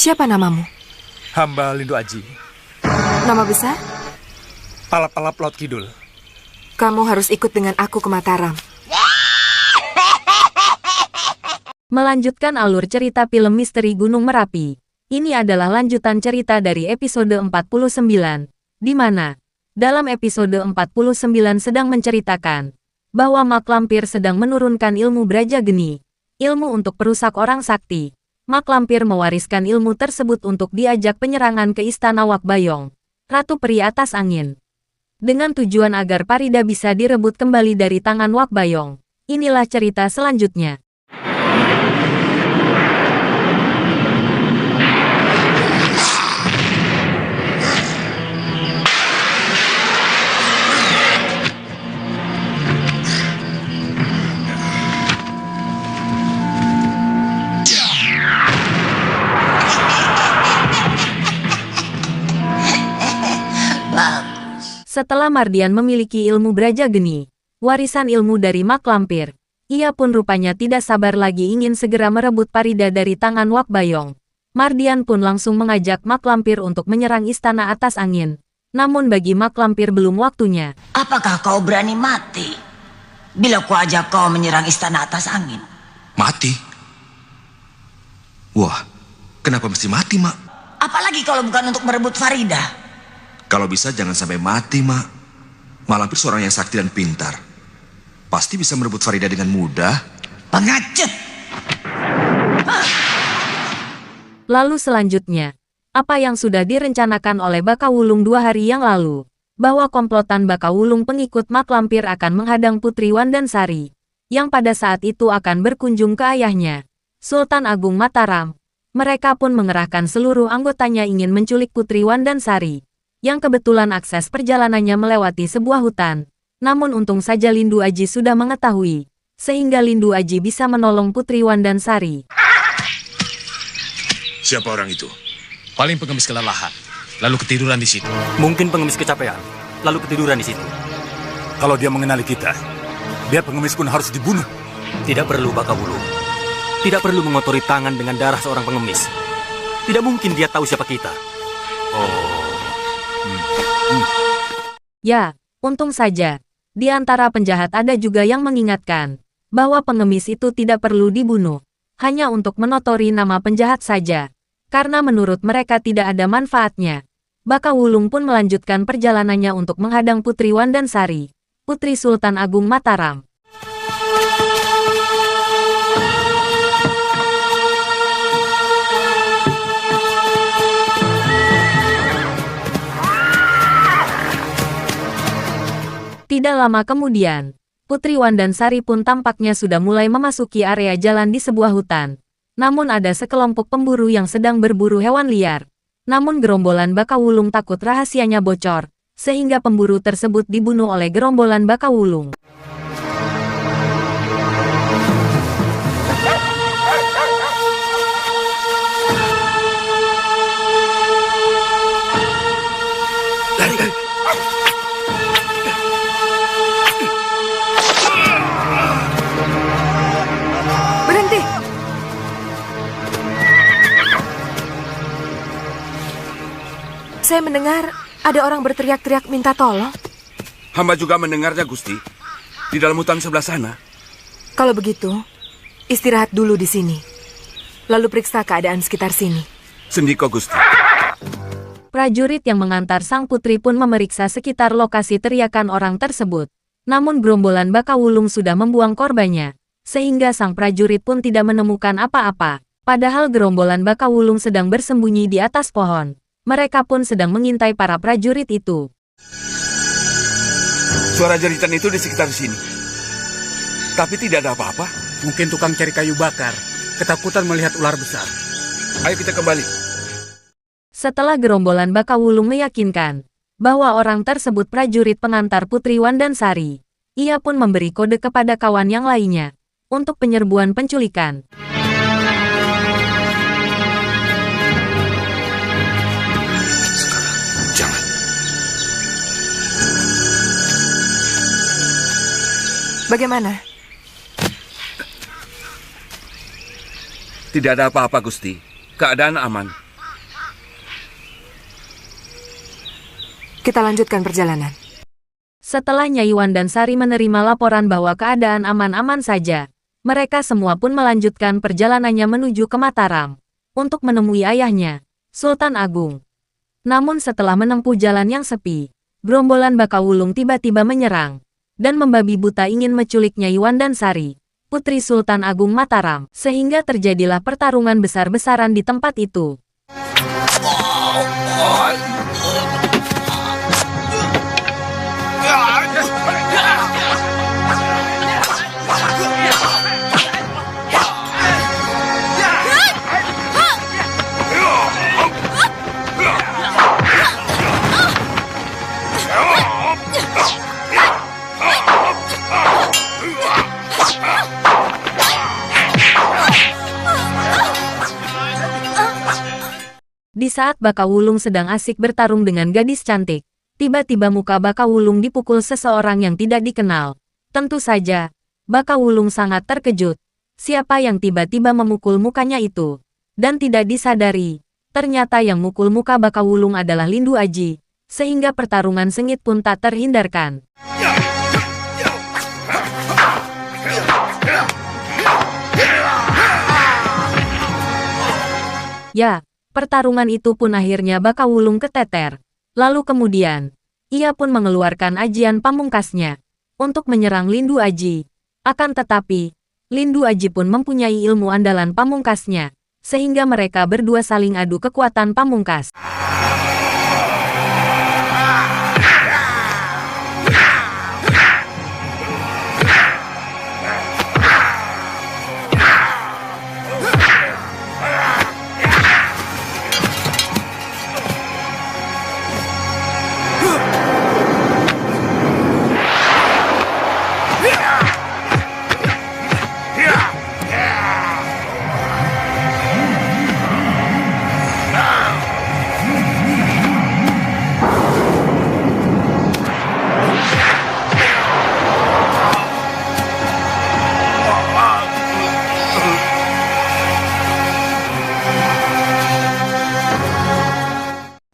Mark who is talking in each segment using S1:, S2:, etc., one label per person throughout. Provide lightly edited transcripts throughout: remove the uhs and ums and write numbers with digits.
S1: Siapa namamu?
S2: Hamba Lindu Aji.
S1: Nama besar?
S2: Alap-alap Laut Kidul.
S1: Kamu harus ikut dengan aku ke Mataram.
S3: Melanjutkan alur cerita film Misteri Gunung Merapi. Ini adalah lanjutan cerita dari episode 49, di mana dalam episode 49 sedang menceritakan bahwa Mak Lampir sedang menurunkan ilmu Braja Geni, ilmu untuk perusak orang sakti. Mak Lampir mewariskan ilmu tersebut untuk diajak penyerangan ke Istana Wak Bayong, Ratu Peri Atas Angin. Dengan tujuan agar Farida bisa direbut kembali dari tangan Wak Bayong. Inilah cerita selanjutnya. Setelah Mardian memiliki ilmu Braja Geni, warisan ilmu dari Mak Lampir, ia pun rupanya tidak sabar lagi ingin segera merebut Farida dari tangan Wak Bayong. Mardian pun langsung mengajak Mak Lampir untuk menyerang Istana Atas Angin. Namun bagi Mak Lampir belum waktunya.
S4: Apakah kau berani mati bila ku ajak kau menyerang Istana Atas Angin?
S5: Mati? Wah, kenapa mesti mati, Mak?
S4: Apalagi kalau bukan untuk merebut Farida.
S5: Kalau bisa jangan sampai mati, Mak. Mak Lampir seorang yang sakti dan pintar. Pasti bisa merebut Farida dengan mudah.
S4: Pengecut!
S3: Lalu selanjutnya, apa yang sudah direncanakan oleh Baka Wulung 2 hari yang lalu, bahwa komplotan Baka Wulung pengikut Mak Lampir akan menghadang Putri Wandansari, yang pada saat itu akan berkunjung ke ayahnya, Sultan Agung Mataram. Mereka pun mengerahkan seluruh anggotanya ingin menculik Putri Wandansari, yang kebetulan akses perjalanannya melewati sebuah hutan. Namun untung saja Lindu Aji sudah mengetahui, sehingga Lindu Aji bisa menolong Putri Wandansari.
S6: Siapa orang itu? Paling pengemis kelelahan, lalu ketiduran di situ.
S7: Mungkin pengemis kecapean, lalu ketiduran di situ.
S2: Kalau dia mengenali kita, dia pengemis pun harus dibunuh.
S7: Tidak perlu Baka Wulung. Tidak perlu mengotori tangan dengan darah seorang pengemis. Tidak mungkin dia tahu siapa kita.
S3: Ya, untung saja. Di antara penjahat ada juga yang mengingatkan bahwa pengemis itu tidak perlu dibunuh, hanya untuk menotori nama penjahat saja. Karena menurut mereka tidak ada manfaatnya. Baka Wulung pun melanjutkan perjalanannya untuk menghadang Putri Wandansari, Putri Sultan Agung Mataram. Tidak lama kemudian, Putri Wandansari pun tampaknya sudah mulai memasuki area jalan di sebuah hutan. Namun ada sekelompok pemburu yang sedang berburu hewan liar. Namun gerombolan Baka Wulung takut rahasianya bocor, sehingga pemburu tersebut dibunuh oleh gerombolan Baka Wulung.
S1: Saya mendengar ada orang berteriak-teriak minta tolong.
S6: Hamba juga mendengarnya, Gusti. Di dalam hutan sebelah sana.
S1: Kalau begitu, istirahat dulu di sini. Lalu periksa keadaan sekitar sini.
S6: Sendiko, Gusti.
S3: Prajurit yang mengantar sang putri pun memeriksa sekitar lokasi teriakan orang tersebut. Namun gerombolan Baka Wulung sudah membuang korbannya, sehingga sang prajurit pun tidak menemukan apa-apa. Padahal gerombolan Baka Wulung sedang bersembunyi di atas pohon. Mereka pun sedang mengintai para prajurit itu.
S6: Suara jeritan itu di sekitar sini. Tapi tidak ada apa-apa.
S2: Mungkin tukang cari kayu bakar, ketakutan melihat ular besar.
S6: Ayo kita kembali.
S3: Setelah gerombolan Baka Wulung meyakinkan bahwa orang tersebut prajurit pengantar Putri Wandansari, ia pun memberi kode kepada kawan yang lainnya untuk penyerbuan penculikan.
S1: Bagaimana?
S6: Tidak ada apa-apa, Gusti. Keadaan aman.
S1: Kita lanjutkan perjalanan.
S3: Setelah Nyai Wan dan Sari menerima laporan bahwa keadaan aman-aman saja, mereka semua pun melanjutkan perjalanannya menuju ke Mataram untuk menemui ayahnya, Sultan Agung. Namun setelah menempuh jalan yang sepi, gerombolan Bakawulung tiba-tiba menyerang dan membabi buta ingin menculik Nyai Wan dan Sari, putri Sultan Agung Mataram, sehingga terjadilah pertarungan besar-besaran di tempat itu. Di saat Bakawulung sedang asik bertarung dengan gadis cantik, tiba-tiba muka Bakawulung dipukul seseorang yang tidak dikenal. Tentu saja, Bakawulung sangat terkejut. Siapa yang tiba-tiba memukul mukanya itu? Dan tidak disadari, ternyata yang mukul muka Bakawulung adalah Lindu Aji, sehingga pertarungan sengit pun tak terhindarkan. Ya, pertarungan itu pun akhirnya Bakawulung keteter. Lalu kemudian, ia pun mengeluarkan ajian pamungkasnya untuk menyerang Lindu Aji. Akan tetapi, Lindu Aji pun mempunyai ilmu andalan pamungkasnya, sehingga mereka berdua saling adu kekuatan pamungkas.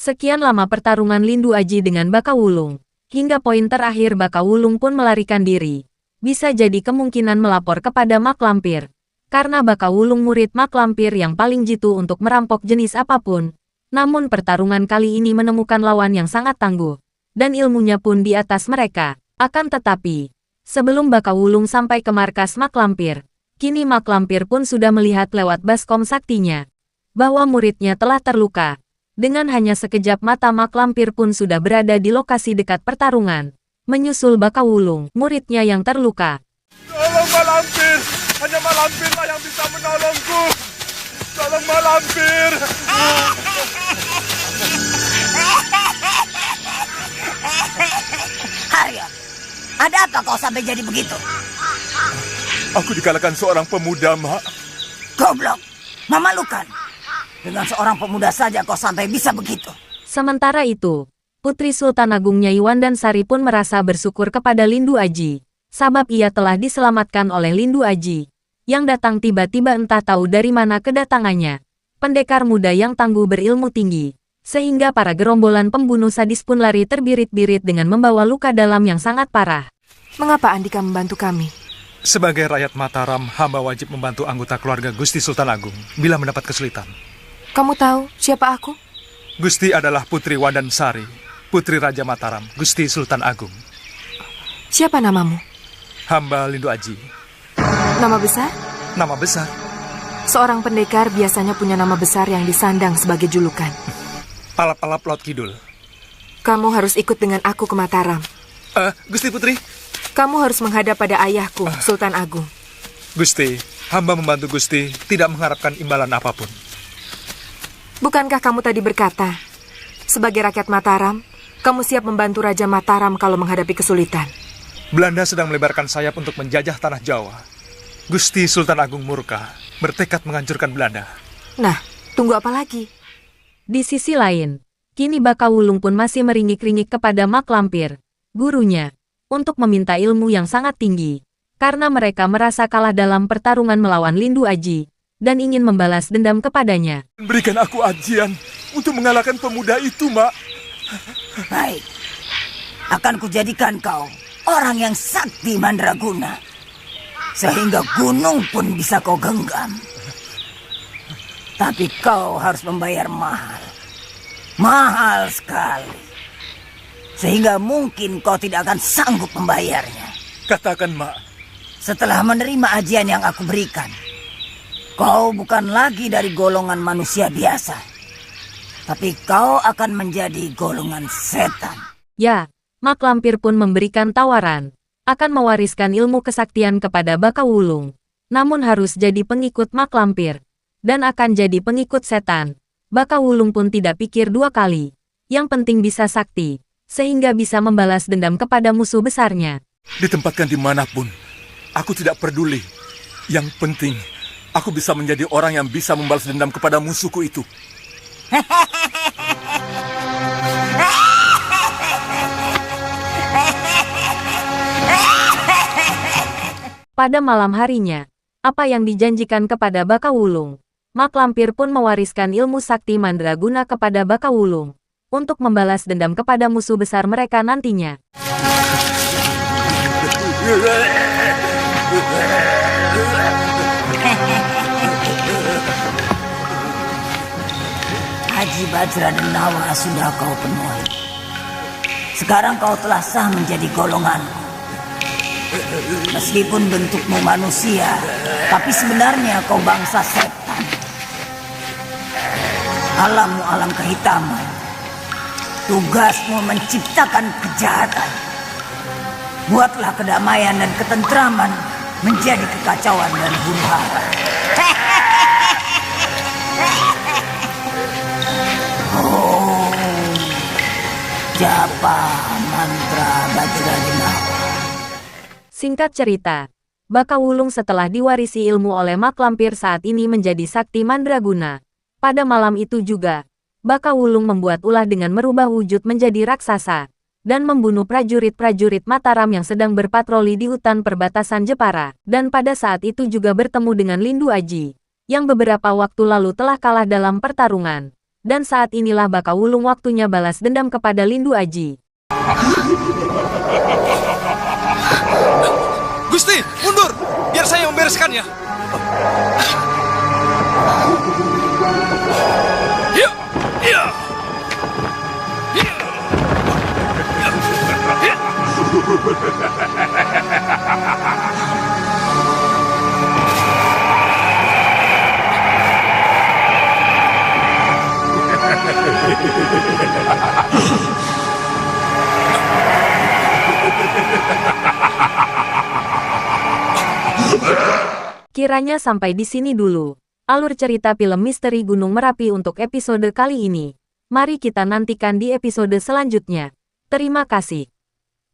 S3: Sekian lama pertarungan Lindu Aji dengan Bakawulung. Hingga poin terakhir Bakawulung pun melarikan diri. Bisa jadi kemungkinan melapor kepada Mak Lampir. Karena Bakawulung murid Mak Lampir yang paling jitu untuk merampok jenis apapun. Namun pertarungan kali ini menemukan lawan yang sangat tangguh. Dan ilmunya pun di atas mereka. Akan tetapi, sebelum Bakawulung sampai ke markas Mak Lampir, kini Mak Lampir pun sudah melihat lewat baskom saktinya bahwa muridnya telah terluka. Dengan hanya sekejap mata Mak Lampir pun sudah berada di lokasi dekat pertarungan, menyusul Bakawulung, muridnya yang terluka.
S2: Tolong Mak Lampir, hanya Mak Lampirlah yang bisa menolongku. Tolong Mak Lampir.
S4: Haryo, ada apa kau sampai jadi begitu?
S2: Aku dikalahkan seorang pemuda, Mak.
S4: Goblok, memalukan. Dengan seorang pemuda saja kau sampai bisa begitu.
S3: Sementara itu, Putri Sultan Agung Nyai Wan dan Sari pun merasa bersyukur kepada Lindu Aji, sebab ia telah diselamatkan oleh Lindu Aji, yang datang tiba-tiba entah tahu dari mana kedatangannya. Pendekar muda yang tangguh berilmu tinggi, sehingga para gerombolan pembunuh sadis pun lari terbirit-birit dengan membawa luka dalam yang sangat parah.
S1: Mengapa Andika membantu kami?
S2: Sebagai rakyat Mataram, hamba wajib membantu anggota keluarga Gusti Sultan Agung bila mendapat kesulitan.
S1: Kamu tahu siapa aku?
S2: Gusti adalah Putri Wandan Sari, Putri Raja Mataram, Gusti Sultan Agung.
S1: Siapa namamu?
S2: Hamba Lindu Aji.
S1: Nama besar?
S2: Nama besar.
S1: Seorang pendekar biasanya punya nama besar yang disandang sebagai julukan.
S2: Alap-alap Laut Kidul.
S1: Kamu harus ikut dengan aku ke Mataram.
S2: Gusti Putri.
S1: Kamu harus menghadap pada ayahku, Sultan Agung.
S2: Gusti, hamba membantu Gusti, tidak mengharapkan imbalan apapun.
S1: Bukankah kamu tadi berkata, sebagai rakyat Mataram, kamu siap membantu Raja Mataram kalau menghadapi kesulitan?
S2: Belanda sedang melebarkan sayap untuk menjajah tanah Jawa. Gusti Sultan Agung murka, bertekad menghancurkan Belanda.
S1: Nah, tunggu apa lagi?
S3: Di sisi lain, kini Bakawulung pun masih meringik-ringik kepada Mak Lampir, gurunya, untuk meminta ilmu yang sangat tinggi, karena mereka merasa kalah dalam pertarungan melawan Lindu Aji, dan ingin membalas dendam kepadanya.
S2: Berikan aku ajian untuk mengalahkan pemuda itu, Mak.
S4: Baik, akan kujadikan kau orang yang sakti mandraguna, sehingga gunung pun bisa kau genggam. Tapi kau harus membayar mahal. Mahal sekali. Sehingga mungkin kau tidak akan sanggup membayarnya.
S6: Katakan, Mak.
S4: Setelah menerima ajian yang aku berikan, kau bukan lagi dari golongan manusia biasa. Tapi kau akan menjadi golongan setan.
S3: Ya, Mak Lampir pun memberikan tawaran. Akan mewariskan ilmu kesaktian kepada Baka Wulung. Namun harus jadi pengikut Mak Lampir. Dan akan jadi pengikut setan. Baka Wulung pun tidak pikir dua kali. Yang penting bisa sakti. Sehingga bisa membalas dendam kepada musuh besarnya.
S6: Ditempatkan dimanapun, aku tidak peduli. Yang penting, aku bisa menjadi orang yang bisa membalas dendam kepada musuhku itu.
S3: Pada malam harinya, apa yang dijanjikan kepada Baka Wulung, Mak Lampir pun mewariskan ilmu sakti mandraguna kepada Baka Wulung untuk membalas dendam kepada musuh besar mereka nantinya.
S4: Haji Bajra dan Nawa sudah kau penuhi. Sekarang kau telah sah menjadi golonganku. Meskipun bentukmu manusia, tapi sebenarnya kau bangsa setan. Alammu alam kehitaman. Tugasmu menciptakan kejahatan. Buatlah kedamaian dan ketentraman menjadi kekacauan dan huru-hara. Oh, japa mantra Bajradinawa.
S3: Singkat cerita, Baka Wulung setelah diwarisi ilmu oleh Mak Lampir saat ini menjadi sakti mandraguna. Pada malam itu juga, Baka Wulung membuat ulah dengan merubah wujud menjadi raksasa dan membunuh prajurit-prajurit Mataram yang sedang berpatroli di hutan perbatasan Jepara. Dan pada saat itu juga bertemu dengan Lindu Aji, yang beberapa waktu lalu telah kalah dalam pertarungan. Dan saat inilah Baka Wulung waktunya balas dendam kepada Lindu Aji.
S2: Gusti, mundur! Biar saya membereskannya. Ya, ya.
S3: Kiranya sampai di sini dulu alur cerita film Misteri Gunung Merapi untuk episode kali ini. Mari kita nantikan di episode selanjutnya. Terima kasih.